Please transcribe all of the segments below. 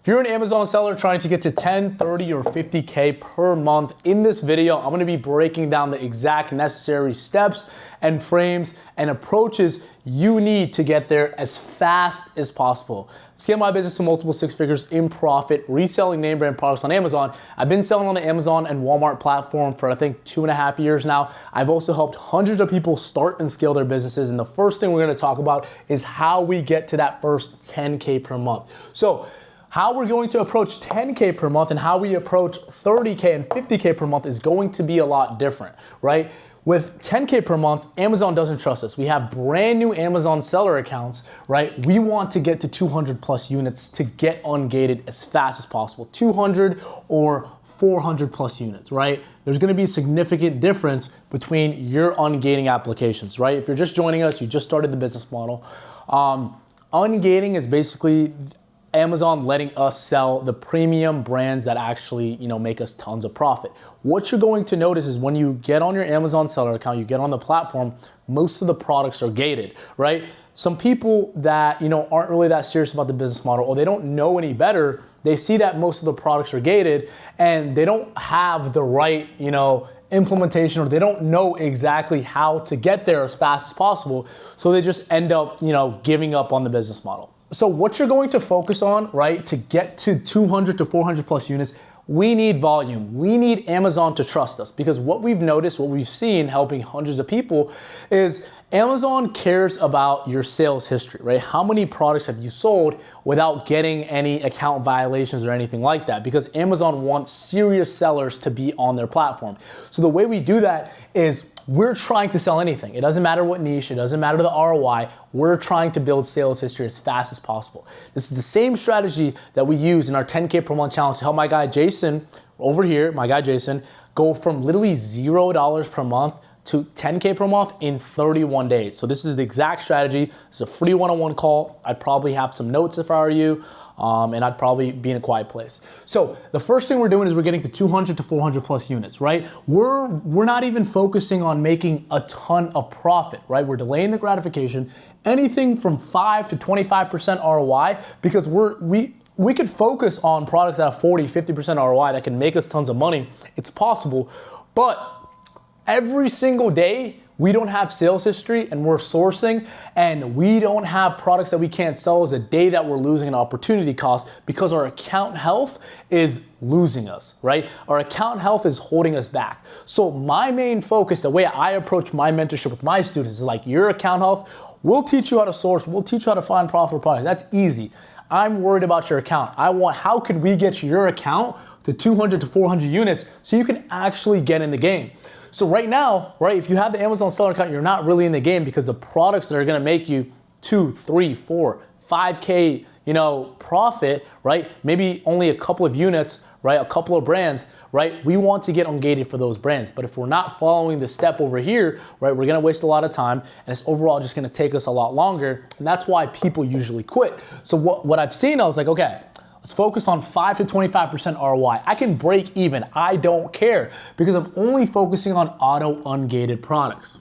If you're an Amazon seller trying to get to 10, 30, or 50K per month, in this video, I'm gonna be breaking down the exact necessary steps and frames and approaches you need to get there as fast as possible. Scale my business to multiple six figures in profit, reselling name brand products on Amazon. I've been selling on the Amazon and Walmart platform for I think 2.5 years now. I've also helped hundreds of people start and scale their businesses. And the first thing we're gonna talk about is how we get to that first 10K per month. So how we're going to approach 10K per month and how we approach 30K and 50K per month is going to be a lot different, right? With 10K per month, Amazon doesn't trust us. We have brand new Amazon seller accounts, right? We want to get to 200 plus units to get ungated as fast as possible. 200 or 400 plus units, right? There's gonna be a significant difference between your ungating applications, right? If you're just joining us, you just started the business model. Ungating is basically Amazon letting us sell the premium brands that actually, make us tons of profit. What you're going to notice is when you get on your Amazon seller account, you get on the platform, most of the products are gated, right? Some people that, aren't really that serious about the business model or they don't know any better, they see that most of the products are gated and they don't have the right, implementation, or they don't know exactly how to get there as fast as possible. So they just end up, giving up on the business model. So what you're going to focus on, right, to get to 200 to 400 plus units, we need volume. We need Amazon to trust us, because what we've noticed, what we've seen helping hundreds of people is Amazon cares about your sales history, right? How many products have you sold without getting any account violations or anything like that? Because Amazon wants serious sellers to be on their platform. So the way we do that is we're trying to sell anything. It doesn't matter what niche, it doesn't matter the ROI. We're trying to build sales history as fast as possible. This is the same strategy that we use in our 10K per month challenge to help my guy Jason over here, go from literally $0 per month to 10K per month in 31 days. So this is the exact strategy. It's a free one-on-one call. I'd probably have some notes if I were you. And I'd probably be in a quiet place. So the first thing we're doing is we're getting to 200 to 400 plus units, right? We're not even focusing on making a ton of profit, right? We're delaying the gratification, anything from 5 to 25% ROI, because we could focus on products that have 40, 50% ROI that can make us tons of money. It's possible, but every single day, we don't have sales history and we're sourcing and we don't have products that we can't sell as a day that we're losing an opportunity cost because our account health is losing us, right? Our account health is holding us back. So my main focus, the way I approach my mentorship with my students is like, your account health, we'll teach you how to source, we'll teach you how to find profitable products. That's easy. I'm worried about your account. How could we get your account to 200 to 400 units so you can actually get in the game? So right now, right, if you have the Amazon seller account, you're not really in the game because the products that are gonna make you 2, 3, 4, 5K, profit, right? Maybe only a couple of units, right? A couple of brands, right? We want to get ungated for those brands. But if we're not following the step over here, right, we're gonna waste a lot of time and it's overall just gonna take us a lot longer. And that's why people usually quit. So what I've seen, I was like, okay, let's focus on 5 to 25% ROI. I can break even, I don't care, because I'm only focusing on auto ungated products.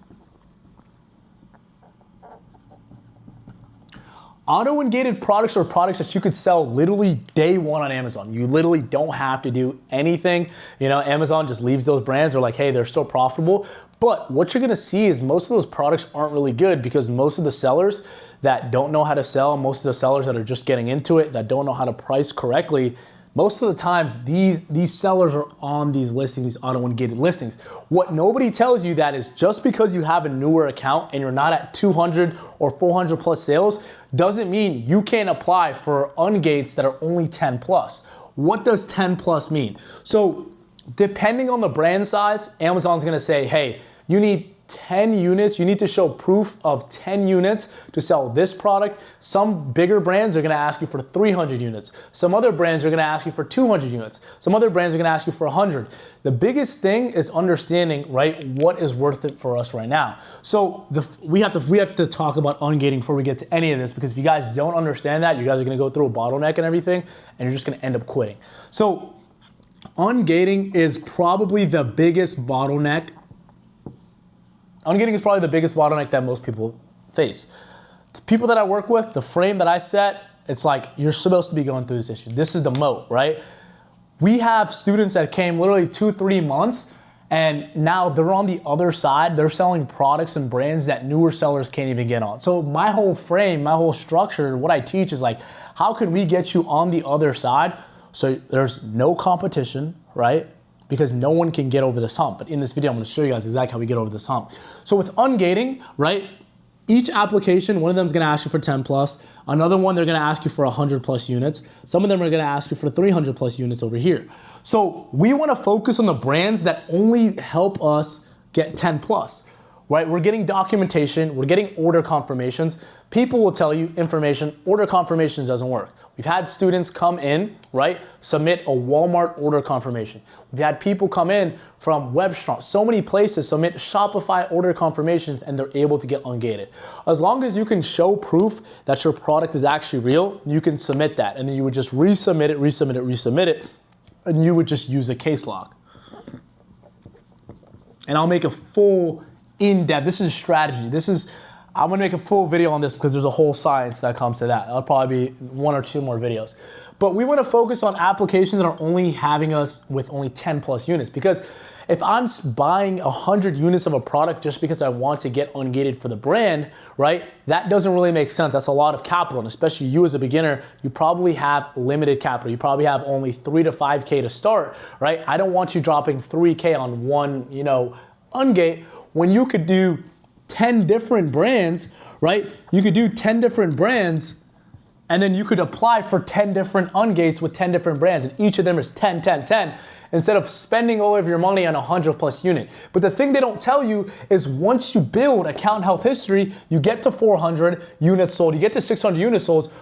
Auto ungated products are products that you could sell literally day one on Amazon. You literally don't have to do anything. Amazon just leaves those brands. They're like, hey, they're still profitable. But what you're gonna see is most of those products aren't really good because most of the sellers that don't know how to sell, most of the sellers that are just getting into it, that don't know how to price correctly, most of the times these sellers are on these listings, these auto ungated listings. What nobody tells you that is just because you have a newer account and you're not at 200 or 400 plus sales doesn't mean you can't apply for ungates that are only 10 plus. What does 10 plus mean? So depending on the brand size, Amazon's gonna say, hey, you need 10 units, you need to show proof of 10 units to sell this product. Some bigger brands are gonna ask you for 300 units. Some other brands are gonna ask you for 200 units. Some other brands are gonna ask you for 100. The biggest thing is understanding, right, what is worth it for us right now. So we have to talk about ungating before we get to any of this, because if you guys don't understand that, you guys are gonna go through a bottleneck and everything, and you're just gonna end up quitting. So ungating is probably the biggest bottleneck. Ungating is probably the biggest bottleneck that most people face. The people that I work with, the frame that I set, it's like you're supposed to be going through this issue. This is the moat, right? We have students that came literally 2-3 months, and now they're on the other side. They're selling products and brands that newer sellers can't even get on. So my whole frame, my whole structure, what I teach is like, how can we get you on the other side so there's no competition, right? Because no one can get over this hump. But in this video, I'm gonna show you guys exactly how we get over this hump. So with ungating, right? Each application, one of them is gonna ask you for 10 plus. Another one, they're gonna ask you for 100 plus units. Some of them are gonna ask you for 300 plus units over here. So we wanna focus on the brands that only help us get 10 plus, right? We're getting documentation, we're getting order confirmations. People will tell you information, order confirmations doesn't work. We've had students come in, right? Submit a Walmart order confirmation. We've had people come in from Webstrong, so many places submit Shopify order confirmations and they're able to get ungated. As long as you can show proof that your product is actually real, you can submit that. And then you would just resubmit it, and you would just use a case log. And I'll make a full in-depth, this is strategy. I'm gonna make a full video on this because there's a whole science that comes to that. That'll probably be 1 or 2 more videos. But we wanna focus on applications that are only having us with only 10 plus units, because if I'm buying 100 units of a product just because I want to get ungated for the brand, right? That doesn't really make sense. That's a lot of capital, and especially you as a beginner, you probably have limited capital. You probably have only 3 to 5K to start, right? I don't want you dropping 3K on one, ungate, when you could do 10 different brands, right? You could do 10 different brands, and then you could apply for 10 different ungates with 10 different brands, and each of them is 10, 10, 10, instead of spending all of your money on 100 plus unit. But the thing they don't tell you is once you build account health history, you get to 400 units sold, you get to 600 units sold,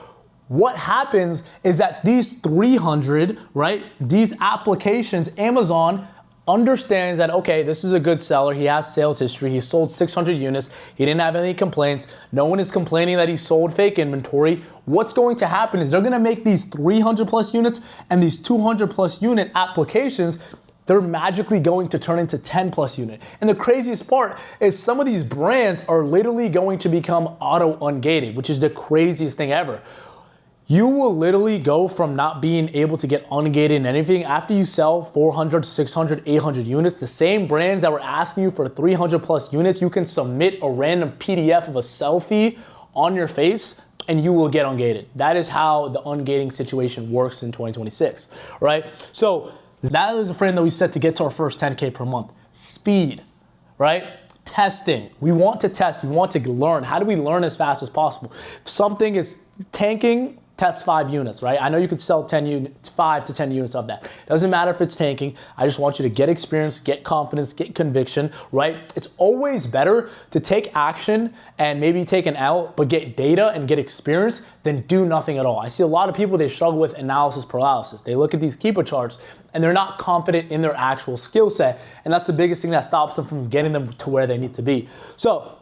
what happens is that these 300, right? These applications, Amazon understands that, okay, this is a good seller, he has sales history, he sold 600 units, he didn't have any complaints, no one is complaining that he sold fake inventory. What's going to happen is they're gonna make these 300 plus units and these 200 plus unit applications, they're magically going to turn into 10 plus unit. And the craziest part is some of these brands are literally going to become auto ungated, which is the craziest thing ever. You will literally go from not being able to get ungated in anything after you sell 400, 600, 800 units. The same brands that were asking you for 300 plus units, you can submit a random PDF of a selfie on your face and you will get ungated. That is how the ungating situation works in 2026, right? So that is a frame that we set to get to our first 10K per month. Speed, right? Testing. We want to test, we want to learn. How do we learn as fast as possible? If something is tanking, test 5 units, right? I know you could sell 5 to 10 units of that. Doesn't matter if it's tanking. I just want you to get experience, get confidence, get conviction, right? It's always better to take action and maybe take an L, but get data and get experience than do nothing at all. I see a lot of people, they struggle with analysis paralysis. They look at these Keepa charts and they're not confident in their actual skill set. And that's the biggest thing that stops them from getting them to where they need to be. So,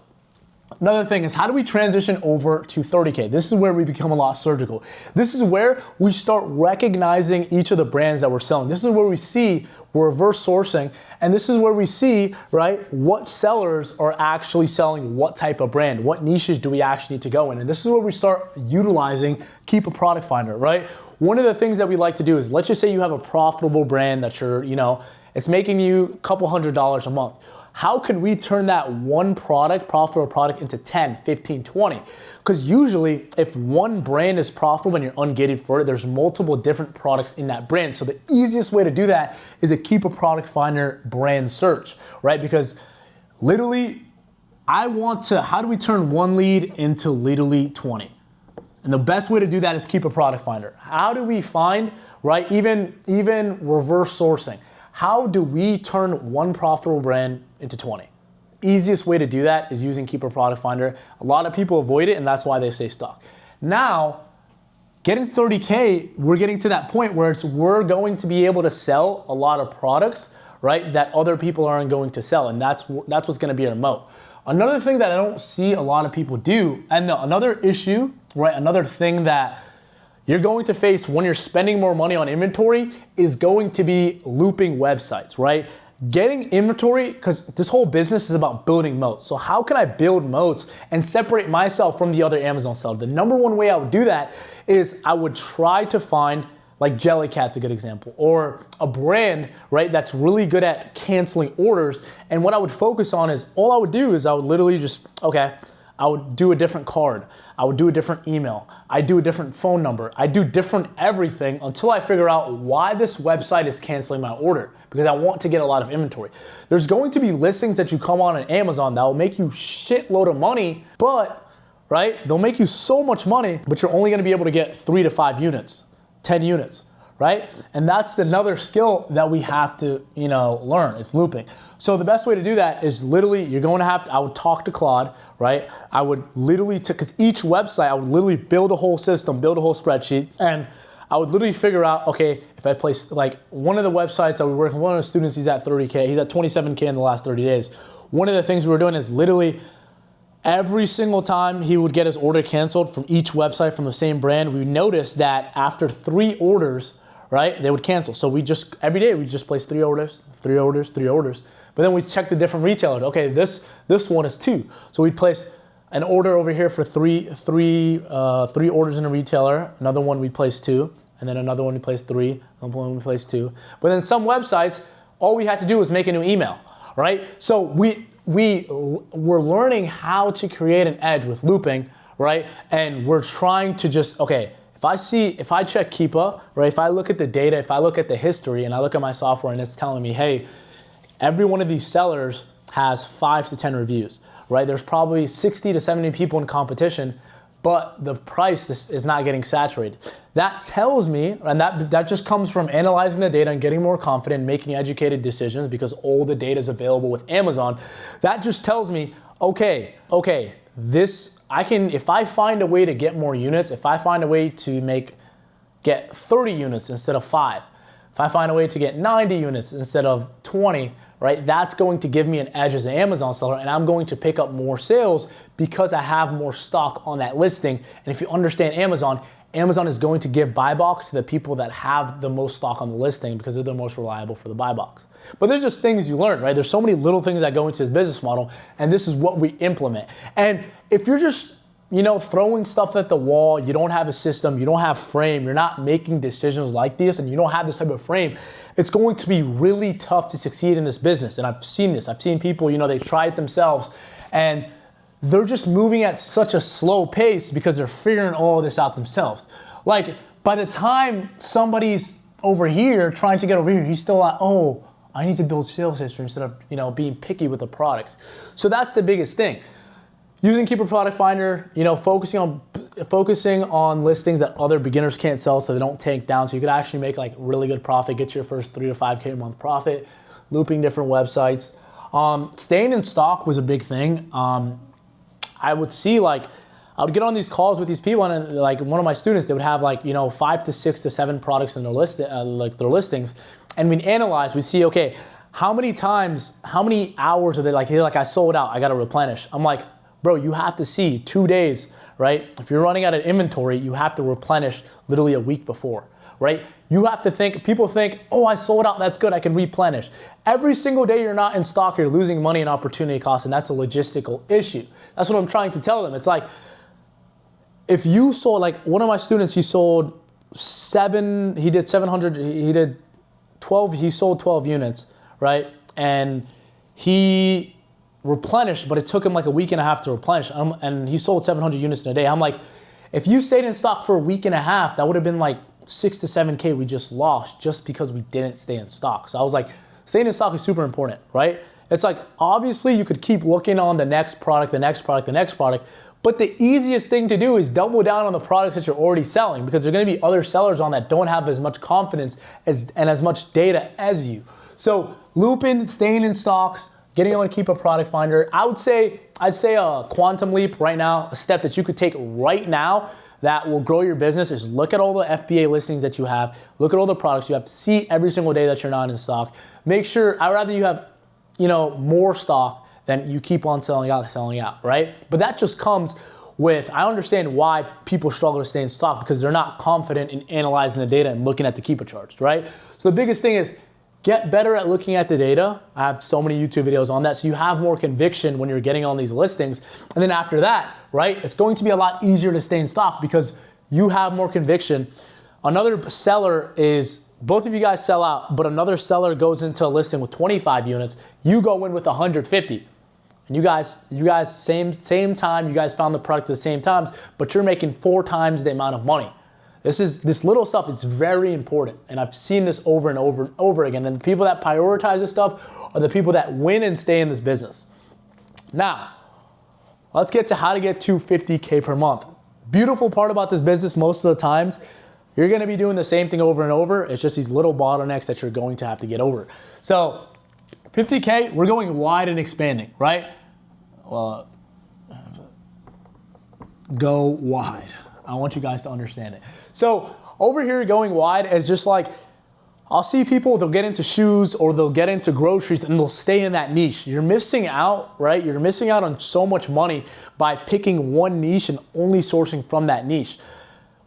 another thing is, how do we transition over to 30K? This is where we become a lot surgical. This is where we start recognizing each of the brands that we're selling. This is where we see we're reverse sourcing, and this is where we see, right, what sellers are actually selling what type of brand, what niches do we actually need to go in, and this is where we start utilizing Keepa Product Finder, right? One of the things that we like to do is, let's just say you have a profitable brand that you're, it's making you a couple $100s a month. How can we turn that one product, profitable product, into 10, 15, 20? Because usually if one brand is profitable and you're ungated for it, there's multiple different products in that brand. So the easiest way to do that is to keep a Product Finder brand search, right? Because literally, how do we turn one lead into literally 20? And the best way to do that is keep a Product Finder. How do we find, right, even reverse sourcing? How do we turn one profitable brand into 20? Easiest way to do that is using Keepa Product Finder. A lot of people avoid it, and that's why they stay stuck. Now, getting to 30K, we're getting to that point where we're going to be able to sell a lot of products, right, that other people aren't going to sell, and that's what's gonna be our moat. Another thing that I don't see a lot of people do, and another issue, right, another thing that you're going to face when you're spending more money on inventory is going to be looping websites, right? getting inventory, because this whole business is about building moats. So how can I build moats and separate myself from the other Amazon seller? The number one way I would do that is I would try to find, like Jellycat's a good example, or a brand, right, that's really good at canceling orders. And what I would focus on is, all I would do is I would literally just, okay, I would do a different card. I would do a different email. I do a different phone number. I do different everything until I figure out why this website is canceling my order, because I want to get a lot of inventory. There's going to be listings that you come on Amazon that will make you shitload of money, but, right, they'll make you so much money, but you're only gonna be able to get 3 to 5 units, 10 units. Right? And that's another skill that we have to, learn. It's looping. So the best way to do that is literally, you're going to have to, I would talk to Claude, right? I would literally, because each website, I would literally build a whole system, build a whole spreadsheet, and I would literally figure out, okay, if I place, like one of the websites that we work with, one of the students, he's at 30K, he's at 27K in the last 30 days. One of the things we were doing is literally, every single time he would get his order canceled from each website from the same brand, we noticed that after 3 orders, right, they would cancel. So every day we just place 3 orders, 3 orders, 3 orders. But then we check the different retailers. Okay, this one is 2. So we'd place an order over here for three orders in a retailer. Another one we'd place 2, and then another one we place 3, another one we place 2. But then some websites, all we had to do was make a new email, right? So we're learning how to create an edge with looping, right? And we're trying to just, okay, if I check Keepa, right, if I look at the data, if I look at the history and I look at my software and it's telling me, hey, every one of these sellers has 5 to 10 reviews, right? There's probably 60 to 70 people in competition, but the price is not getting saturated. That tells me, and that just comes from analyzing the data and getting more confident, making educated decisions, because all the data is available with Amazon. That just tells me, okay, if I find a way to get more units, if I find a way to get 30 units instead of 5, if I find a way to get 90 units instead of 20, right, that's going to give me an edge as an Amazon seller, and I'm going to pick up more sales because I have more stock on that listing. And if you understand Amazon is going to give buy box to the people that have the most stock on the listing because they're the most reliable for the buy box. But there's just things you learn, right? There's so many little things that go into this business model, and this is what we implement. And if you're just, throwing stuff at the wall, you don't have a system, you don't have frame, you're not making decisions like this, and you don't have this type of frame, it's going to be really tough to succeed in this business. And I've seen this. I've seen people, they try it themselves, and they're just moving at such a slow pace because they're figuring all of this out themselves. Like, by the time somebody's over here trying to get over here, he's still like, oh, I need to build sales history instead of, being picky with the products. So that's the biggest thing. Using Keepa Product Finder, focusing on listings that other beginners can't sell so they don't tank down, so you could actually make like really good profit, get your first 3 to 5K a month profit, looping different websites. Staying in stock was a big thing. I would get on these calls with these people, and like one of my students, they would have 5 to 6 to 7 products in their list, their listings, and we'd analyze, we'd see, okay, how many hours are they like, hey, I sold out, I gotta replenish. I'm like, bro, you have to see 2 days, right? If you're running out of inventory, you have to replenish literally a week before, right? You have to think, people think, oh, I sold out, that's good, I can replenish. Every single day you're not in stock, you're losing money and opportunity costs, and that's a logistical issue. That's what I'm trying to tell them. It's like, if you sold, one of my students, he sold 7, he did 700, he did 12, he sold 12 units, right? And he replenished, but it took him like a week and a half to replenish, and he sold 700 units in a day. I'm like, if you stayed in stock for a week and a half, that would have been like 6 to 7K we just lost just because we didn't stay in stock. So I was like, staying in stock is super important, right? It's like, obviously you could keep looking on the next product, but the easiest thing to do is double down on the products that you're already selling, because there are gonna be other sellers on that don't have as much confidence and as much data as you. So looping, staying in stocks, getting on Keepa Product Finder. I'd say a quantum leap right now, a step that you could take right now that will grow your business is look at all the FBA listings that you have, look at all the products you have, see every single day that you're not in stock. Make sure, I'd rather you have, more stock than you keep on selling out, right? But that just comes with, I understand why people struggle to stay in stock, because they're not confident in analyzing the data and looking at the Keepa charts, right? So the biggest thing is, get better at looking at the data. I have so many YouTube videos on that, so you have more conviction when you're getting on these listings. And then after that, right, it's going to be a lot easier to stay in stock because you have more conviction. Another seller is, both of you guys sell out, but another seller goes into a listing with 25 units, you go in with 150. And you guys, same time, you guys found the product at the same times, but you're making 4 times the amount of money. This little stuff, it's very important. And I've seen this over and over and over again. And the people that prioritize this stuff are the people that win and stay in this business. Now, let's get to how to get to 50K per month. Beautiful part about this business, most of the times, you're gonna be doing the same thing over and over. It's just these little bottlenecks that you're going to have to get over. So 50K, we're going wide and expanding, right? Well, go wide. I want you guys to understand it. So over here, going wide is just like, I'll see people, they'll get into shoes or they'll get into groceries and they'll stay in that niche. You're missing out, right? You're missing out on so much money by picking one niche and only sourcing from that niche.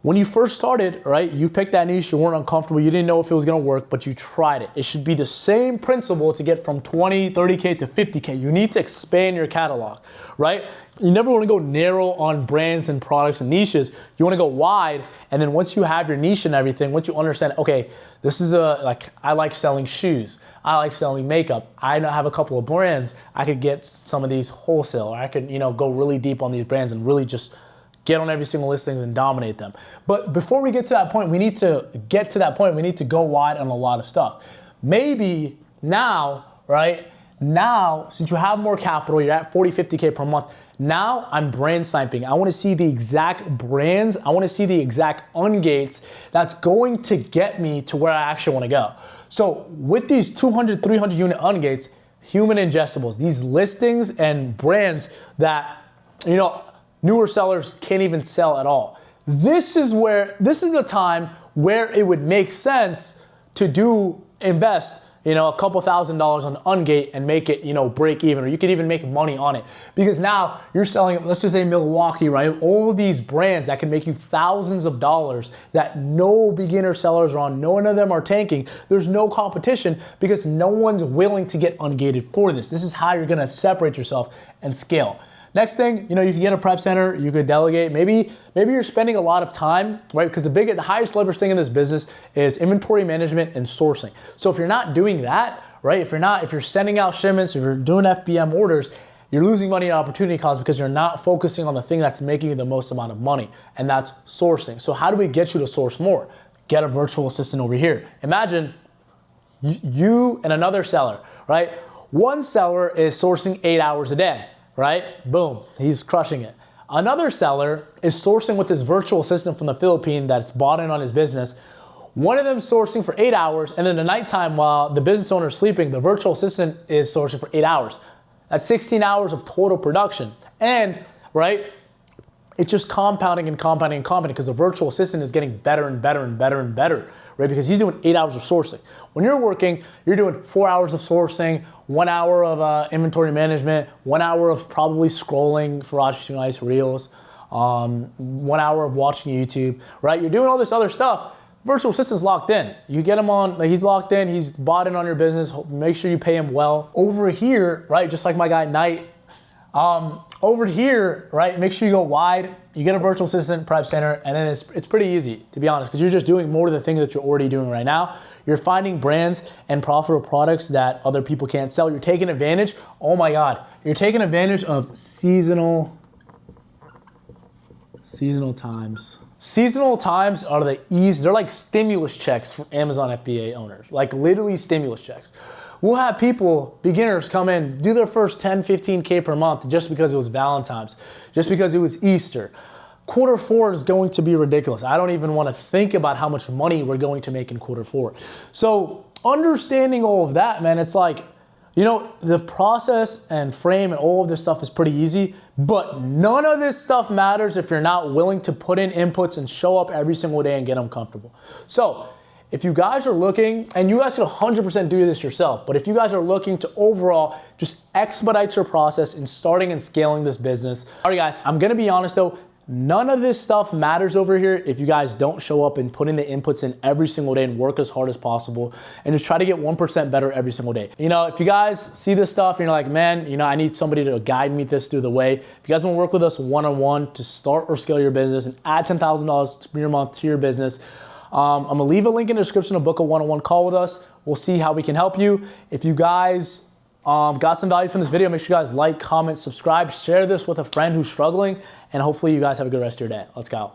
When you first started, right, you picked that niche, you weren't uncomfortable, you didn't know if it was gonna work, but you tried it. It should be the same principle to get from 20, 30K to 50K. You need to expand your catalog, right? You never wanna go narrow on brands and products and niches. You wanna go wide, and then once you have your niche and everything, once you understand, okay, this is I like selling shoes, I like selling makeup, I have a couple of brands, I could get some of these wholesale, or I could, go really deep on these brands and really just get on every single listing and dominate them. But before we get to that point, we need to go wide on a lot of stuff. Maybe now, right? Now, since you have more capital, you're at 40, 50K per month. Now I'm brand sniping. I wanna see the exact brands. I wanna see the exact ungates that's going to get me to where I actually wanna go. So with these 200, 300 unit ungates, human ingestibles, these listings and brands that, newer sellers can't even sell at all. This is the time where it would make sense to invest, a couple $1,000s on Ungate and make it, break even, or you could even make money on it. Because now you're selling, let's just say Milwaukee, right? All these brands that can make you thousands of dollars that no beginner sellers are on, none of them are tanking. There's no competition because no one's willing to get ungated for this. This is how you're gonna separate yourself and scale. Next thing, you can get a prep center, you could delegate. Maybe you're spending a lot of time, right? Because the highest leverage thing in this business is inventory management and sourcing. So if you're not doing that, right? If you're sending out shipments, if you're doing FBM orders, you're losing money at opportunity cost because you're not focusing on the thing that's making you the most amount of money, and that's sourcing. So how do we get you to source more? Get a virtual assistant over here. Imagine you and another seller, right? One seller is sourcing 8 hours a day. Right? Boom, he's crushing it. Another seller is sourcing with this virtual assistant from the Philippines that's bought in on his business. One of them sourcing for 8 hours, and then the nighttime while the business owner is sleeping, the virtual assistant is sourcing for 8 hours. That's 16 hours of total production. And, right, it's just compounding and compounding and compounding because the virtual assistant is getting better and better and better and better, right? Because he's doing 8 hours of sourcing. When you're working, you're doing 4 hours of sourcing, 1 hour of inventory management, 1 hour of probably scrolling for watching nice reels, 1 hour of watching YouTube, right? You're doing all this other stuff. Virtual assistant's locked in. You get him on, he's locked in, he's bought in on your business, make sure you pay him well. Over here, right, just like my guy Knight, over here, right, make sure you go wide, you get a virtual assistant, prep center, and then it's pretty easy, to be honest, because you're just doing more of the things that you're already doing right now. You're finding brands and profitable products that other people can't sell. You're taking advantage, oh my God, you're taking advantage of seasonal times. Seasonal times are they're like stimulus checks for Amazon FBA owners, like literally stimulus checks. We'll have people, beginners, come in, do their first 10, 15K per month just because it was Valentine's, just because it was Easter. Q4 is going to be ridiculous. I don't even want to think about how much money we're going to make in Q4. So understanding all of that, man, it's like, the process and frame and all of this stuff is pretty easy, but none of this stuff matters if you're not willing to put in inputs and show up every single day and get them comfortable. So if you guys are looking, and you guys can 100% do this yourself, but if you guys are looking to overall just expedite your process in starting and scaling this business, all right guys, I'm gonna be honest though, None of this stuff matters over here if you guys don't show up and put in the inputs in every single day and work as hard as possible and just try to get 1% better every single day. You know, if you guys see this stuff and you're like, man, you know, I need somebody to guide me this through the way. If you guys want to work with us one-on-one to start or scale your business and add $10,000 per month to your business, I'm gonna leave a link in the description to book a one-on-one call with us. We'll see how we can help you. If you guys got some value from this video, make sure you guys like, comment, subscribe, share this with a friend who's struggling, and hopefully you guys have a good rest of your day. Let's go.